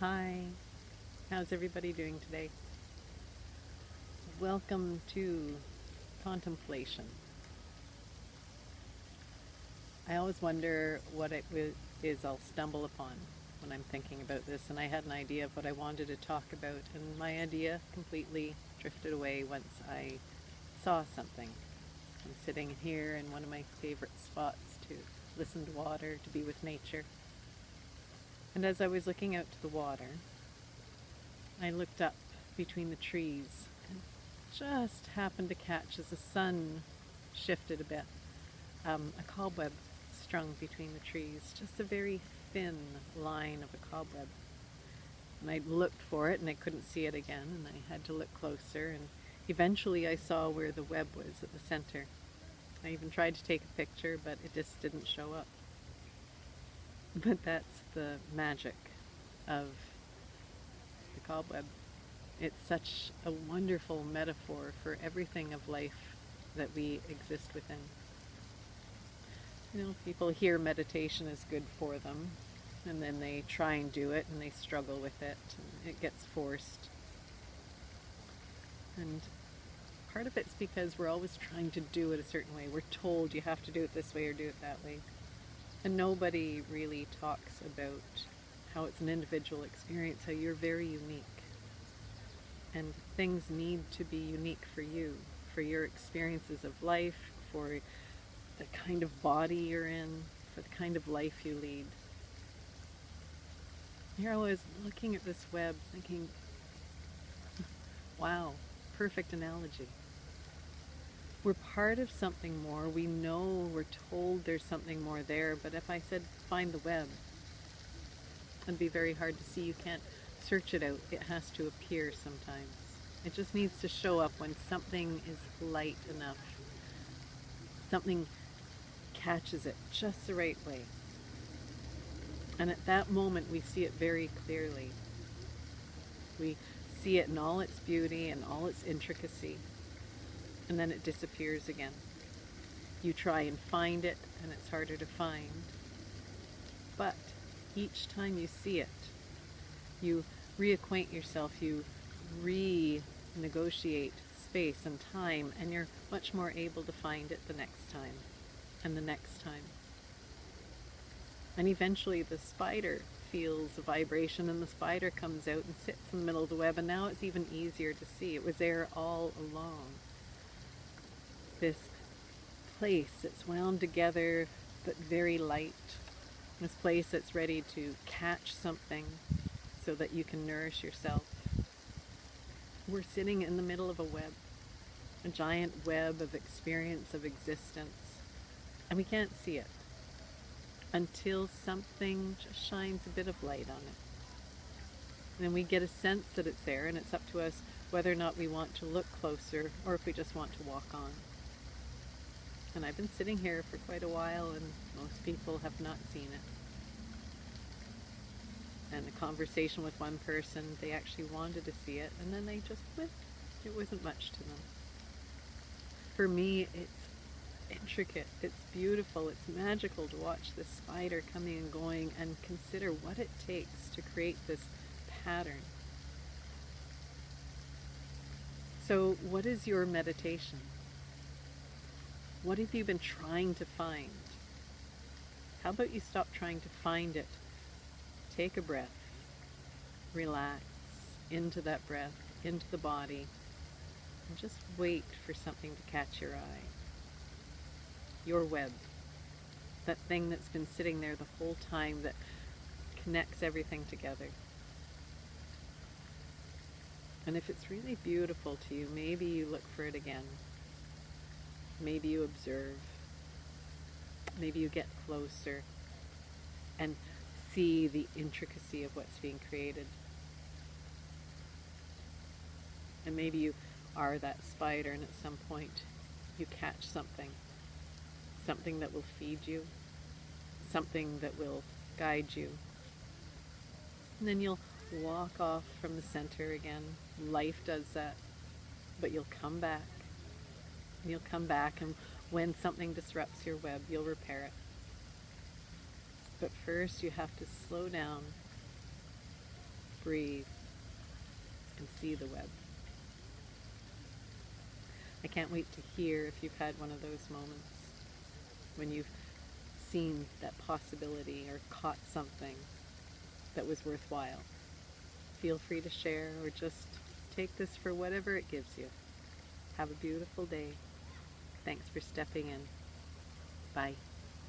Hi, how's everybody doing today? Welcome to Contemplation. I always wonder what is I'll stumble upon when I'm thinking about this, and I had an idea of what I wanted to talk about, and my idea completely drifted away once I saw something. I'm sitting here in one of my favorite spots to listen to water, to be with nature. And as I was looking out to the water, I looked up between the trees and just happened to catch, as the sun shifted a bit, a cobweb strung between the trees, just a very thin line of a cobweb. And I looked for it and I couldn't see it again, and I had to look closer, and eventually I saw where the web was at the center. I even tried to take a picture, but it just didn't show up. But that's the magic of the cobweb. It's such a wonderful metaphor for everything of life that we exist within. People hear meditation is good for them, and then they try and do it, and they struggle with it, and it gets forced. And part of it's because we're always trying to do it a certain way. We're told you have to do it this way or do it that way. And nobody really talks about how it's an individual experience, how you're very unique. And things need to be unique for you, for your experiences of life, for the kind of body you're in, for the kind of life you lead. Here I was looking at this web thinking, wow, perfect analogy. We're part of something more. We know, we're told there's something more there, but if I said find the web, it'd be very hard to see. You can't search it out. It has to appear sometimes. It just needs to show up when something is light enough. Something catches it just the right way. And at that moment we see it very clearly. We see it in all its beauty and all its intricacy. And then it disappears again. You try and find it, and it's harder to find. But each time you see it, you reacquaint yourself, you renegotiate space and time, and you're much more able to find it the next time, and the next time. And eventually the spider feels a vibration, and the spider comes out and sits in the middle of the web, and now it's even easier to see. It was there all along. This place that's wound together but very light. This place that's ready to catch something so that you can nourish yourself. We're sitting in the middle of a web, a giant web of experience, of existence, and we can't see it until something just shines a bit of light on it. And then we get a sense that it's there, and it's up to us whether or not we want to look closer or if we just want to walk on. And I've been sitting here for quite a while, and most people have not seen it. And a conversation with one person, they actually wanted to see it, and then they just went. It wasn't much to them. For me, it's intricate, it's beautiful, it's magical to watch this spider coming and going and consider what it takes to create this pattern. So, what is your meditation? What have you been trying to find? How about you stop trying to find it? Take a breath. Relax into that breath, into the body, and just wait for something to catch your eye. Your web. That thing that's been sitting there the whole time that connects everything together. And if it's really beautiful to you, maybe you look for it again. Maybe you observe. Maybe you get closer and see the intricacy of what's being created. And maybe you are that spider, and at some point you catch something. Something that will feed you. Something that will guide you. And then you'll walk off from the center again. Life does that. But you'll come back. You'll come back, and when something disrupts your web, you'll repair it. But first you have to slow down breathe, and see the web. I can't wait to hear if you've had one of those moments when you've seen that possibility or caught something that was worthwhile. Feel free to share or just take this for whatever it gives you. Have a beautiful day. Thanks for stepping in. Bye.